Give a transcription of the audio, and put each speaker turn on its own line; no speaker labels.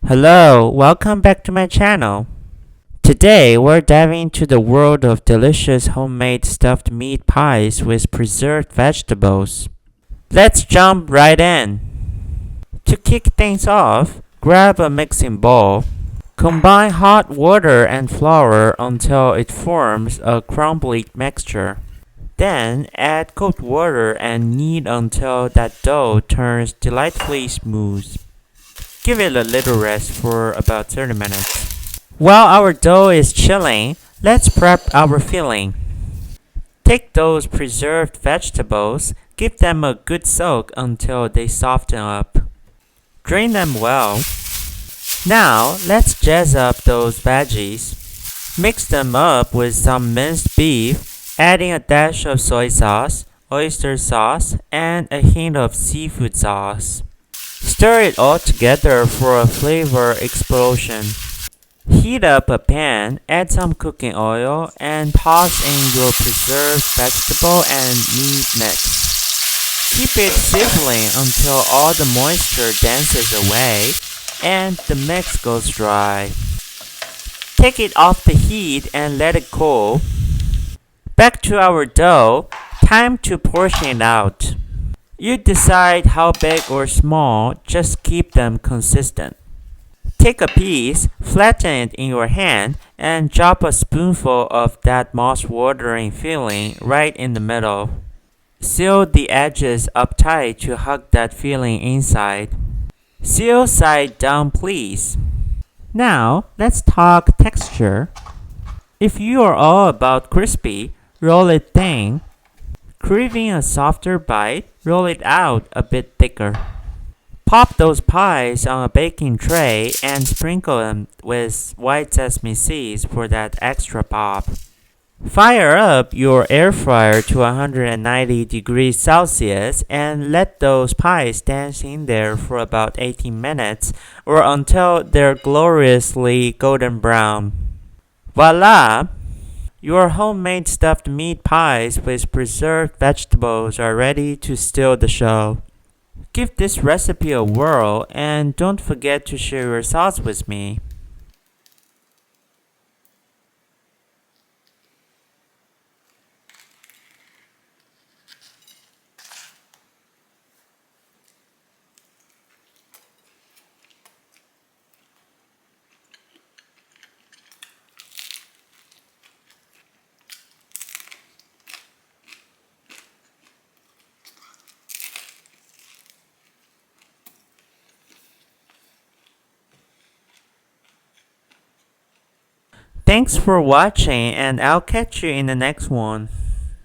Hello, welcome back to my channel. Today we're diving into the world of delicious homemade stuffed meat pies with preserved vegetables. Let's jump right in. To kick things off, grab a mixing bowl. Combine hot water and flour until it forms a crumbly mixture. Then add cold water and knead until that dough turns delightfully smooth. Give it a little rest for about 30 minutes. While our dough is chilling, let's prep our filling. Take those preserved vegetables, give them a good soak until they soften up. Drain them well. Now, let's jazz up those veggies. Mix them up with some minced beef, adding a dash of soy sauce, oyster sauce, and a hint of seafood sauce. Stir it all together for a flavor explosion. Heat up a pan, add some cooking oil, and toss in your preserved vegetable and meat mix. Keep it sizzling until all the moisture dances away and the mix goes dry. Take it off the heat and let it cool. Back to our dough, time to portion it out. You decide how big or small, just keep them consistent. Take a piece, flatten it in your hand, and drop a spoonful of that mouth-watering filling right in the middle. Seal the edges up tight to hug that filling inside. Seal side down, please. Now, let's talk texture. If you are all about crispy, roll it thin. Craving a softer bite, roll it out a bit thicker. Pop those pies on a baking tray and sprinkle them with white sesame seeds for that extra pop. Fire up your air fryer to 190 degrees Celsius and let those pies dance in there for about 18 minutes or until they're gloriously golden brown. Voila! Your homemade stuffed meat pies with preserved vegetables are ready to steal the show. Give this recipe a whirl and don't forget to share your thoughts with me. Thanks for watching and I'll catch you in the next one.